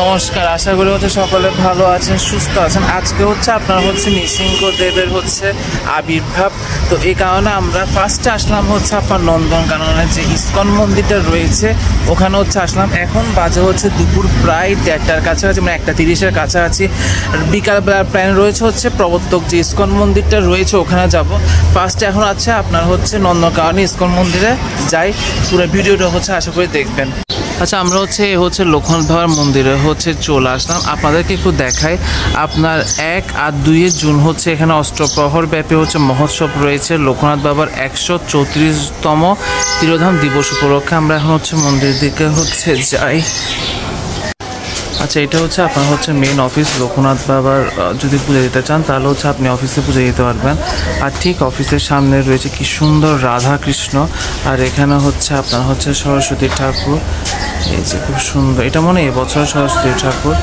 নমস্কার, আশা করি হচ্ছে সকলে ভালো আছেন, সুস্থ আছেন। আজকে হচ্ছে আপনার হচ্ছে নৃসিংহদেবের হচ্ছে আবির্ভাব। তো এই কারণে আমরা ফার্স্টে আসলাম হচ্ছে আপনার নন্দনকাননের যে ইস্কন মন্দিরটা রয়েছে ওখানে হচ্ছে আসলাম। এখন বাজে হচ্ছে দুপুর প্রায় 1:30টার কাছাকাছি, মানে 1:30-এর কাছাকাছি। বিকালবেলার প্ল্যান রয়েছে হচ্ছে প্রবর্তক যে ইস্কন মন্দিরটা রয়েছে ওখানে যাব। ফার্স্টে এখন আছে আপনার হচ্ছে নন্দনকানন ইস্কন মন্দিরে যাই। পুরো ভিডিওটা হচ্ছে আশা করি দেখবেন। আচ্ছা, আমরা হচ্ছে লোকনাথ বাবার মন্দিরে হচ্ছে চলে আসলাম। আপনাদেরকে একটু দেখাই। আপনার 1 আর 2 জুন হচ্ছে এখানে অষ্টপ্রহর ব্যাপী হচ্ছে মহোৎসব রয়েছে লোকনাথ বাবার 134তম তিরোধাম দিবস উপলক্ষে। আমরা এখন হচ্ছে মন্দিরের দিকে হচ্ছে যাই। আচ্ছা, এটা হচ্ছে আপনার হচ্ছে মেন অফিস লোকনাথ বাবার। যদি পুজো দিতে চান তাহলে হচ্ছে আপনি অফিসে পুজো দিতে পারবেন। আর ঠিক অফিসের সামনে রয়েছে কি সুন্দর রাধা কৃষ্ণ, আর এখানে হচ্ছে আপনার হচ্ছে সরস্বতী ঠাকুর। এই যে খুব সুন্দর, এটা মনে হয় এবছর সরস্বতী ঠাকুর।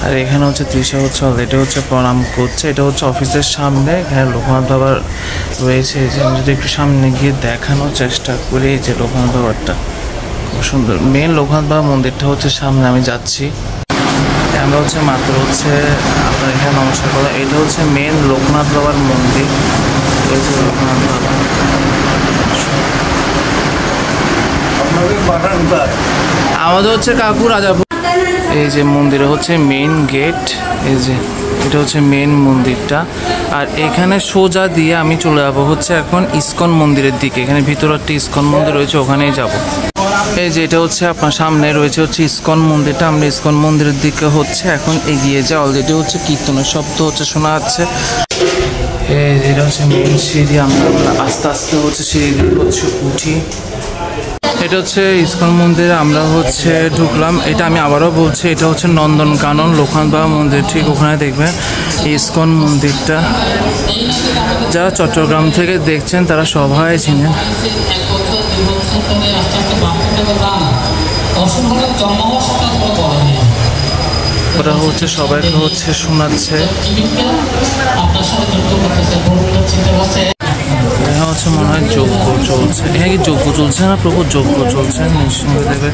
আর এখানে হচ্ছে তৃষা হচ্ছে অলরেডি হচ্ছে প্রণাম করছে। এটা হচ্ছে অফিসের সামনে, এখানে লোকনাথ বাবার রয়েছে। এই যে আমি যদি একটু সামনে গিয়ে দেখানোর চেষ্টা করি, এই যে লোকনাথ বাবারটা খুব সুন্দর। মেন লোকনাথ বাবার মন্দিরটা হচ্ছে সামনে, আমি যাচ্ছি। আমরা হচ্ছে মাত্র হচ্ছে আপনার এখানে নমস্কার করা। এটা হচ্ছে মেন লোকনাথ বাবার মন্দির। এই যে লোকনাথ বাবা, আমাদের হচ্ছে কাকু রাজাপুর। এই যে মন্দিরে হচ্ছে মেন গেট, এই যে এটা হচ্ছে মেন মন্দিরটা। আর এখানে সোজা দিয়ে আমি চলে যাবো হচ্ছে এখন ইস্কন মন্দিরের দিকে। এখানে ভিতরে একটা ইস্কন মন্দির রয়েছে, ওখানেই যাব। এই যে এটা হচ্ছে আপনার সামনে রয়েছে হচ্ছে ইস্কন মন্দিরটা। আমরা ইস্কন মন্দিরের দিকে হচ্ছে এখন এগিয়ে যাই। অলরেডি হচ্ছে কীর্তনের শব্দ হচ্ছে শোনা যাচ্ছে। এই যে এটা হচ্ছে মেন সিঁড়ি। আমরা আস্তে আস্তে হচ্ছে সিঁড়ি হচ্ছে উঠি। এটা হচ্ছে ইস্কন মন্দিরে আমরা হচ্ছে ঢুকলাম। এটা আমি আবারও বলছি, এটা হচ্ছে নন্দনকানন লোকনাথ বাবা মন্দির। ঠিক ওখানে দেখবেন ইস্কন মন্দিরটা। যারা চট্টগ্রাম থেকে দেখছেন তারা সবাই চিনেন। ওরা হচ্ছে সবাইকে হচ্ছে শোনাচ্ছে। এখানে হচ্ছে মনে হয় যজ্ঞ চলছে। এখানে কি যজ্ঞ চলছে না প্রভু? যজ্ঞ চলছে নৃসিংহদেবের।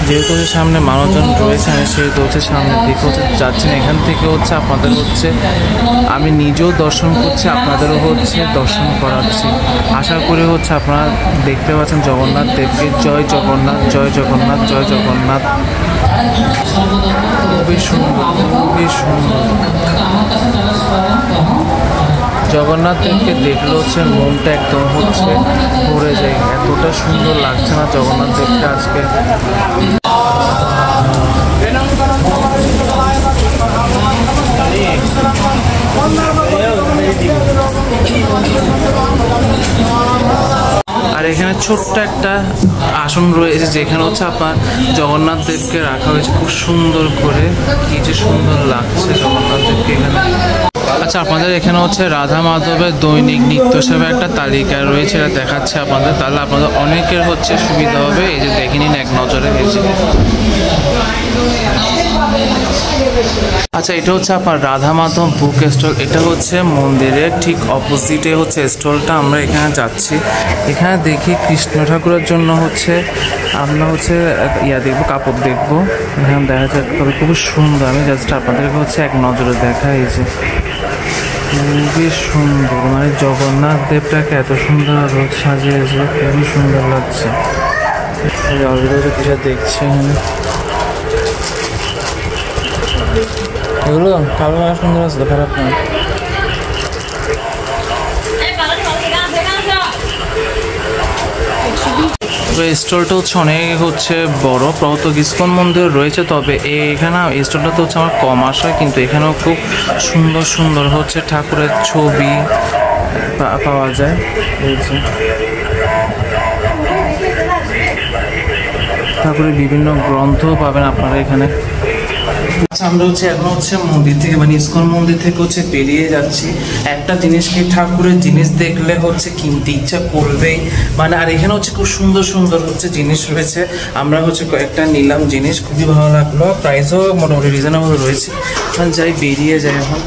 যেহেতু হচ্ছে সামনে মানুষজন রয়েছে, সেহেতু হচ্ছে সামনের দিকে হচ্ছে যাচ্ছেন। এখান থেকে হচ্ছে আপনাদের হচ্ছে আমি নিজেও দর্শন করছি, আপনাদেরও হচ্ছে দর্শন করাচ্ছি। আশা করি হচ্ছে আপনারা দেখতে পাচ্ছেন জগন্নাথ দেবকে। জয় জগন্নাথ, জয় জগন্নাথ, জয় জগন্নাথ। খুবই সুন্দর, খুবই সুন্দর। জগন্নাথ দেবকে দেখলে হচ্ছে মনটা একদম হচ্ছে ভরে যায়। এতটা সুন্দর লাগছে না জগন্নাথ দেবকে আজকে। আর এখানে ছোট্ট একটা আসন রয়েছে যেখানে হচ্ছে আপনার জগন্নাথ দেবকে রাখা হয়েছে খুব সুন্দর করে। কি যে সুন্দর লাগছে জগন্নাথ দেবকে এখানে। আচ্ছা, আপনাদের এখানে হচ্ছে রাধা মাধবের দৈনিক নিত্য সেবা একটা তালিকা রয়েছে, এটা দেখাচ্ছে আপনাদের। তাহলে আপনাদের অনেকের হচ্ছে সুবিধা হবে। এই যে দেখে নিন এক নজরে। আচ্ছা, এটা হচ্ছে আপনার রাধা মাধব বুক স্টল। এটা হচ্ছে মন্দিরের ঠিক অপোজিটে হচ্ছে স্টলটা। আমরা এখানে যাচ্ছি। এখানে দেখি কৃষ্ণ ঠাকুরের জন্য হচ্ছে আমরা হচ্ছে দেখবো, কাপড় দেখবো। এখানে দেখা যায় খুবই সুন্দর। আমি জাস্ট আপনাদেরকে হচ্ছে এক নজরে দেখাই। এই যে খুবই সুন্দর, মানে জগন্নাথ দেবটাকে এত সুন্দর সাজিয়েছে, খুবই সুন্দর লাগছে। অলরেডি কিছু দেখছি এখানে। এগুলো কালো সুন্দর আছে, খারাপ না। স্টলটা হচ্ছে অনেক হচ্ছে বড়। প্রবর্তক ইস্কন মন্দির রয়েছে, তবে এখানে স্টলটাতে হচ্ছে আমার কম আসা, কিন্তু এখানেও খুব সুন্দর সুন্দর হচ্ছে ঠাকুরের ছবি পাওয়া যায়। এই যে ঠাকুরের বিভিন্ন গ্রন্থ পাবেন আপনারা এখানে। আচ্ছা, আমরা হচ্ছে এখন হচ্ছে মন্দির থেকে মানে ইস্কন মন্দির থেকে হচ্ছে বেরিয়ে যাচ্ছি। একটা জিনিসকে ঠাকুরের জিনিস দেখলে হচ্ছে কিনতে ইচ্ছা করবেই মানে। আর এখানে হচ্ছে খুব সুন্দর সুন্দর হচ্ছে জিনিস রয়েছে। আমরা হচ্ছে কয়েকটা নিলাম জিনিস, খুবই ভালো লাগলো। প্রাইসও মোটামুটি রিজনেবল রয়েছে। যাই বেরিয়ে যাই এখন।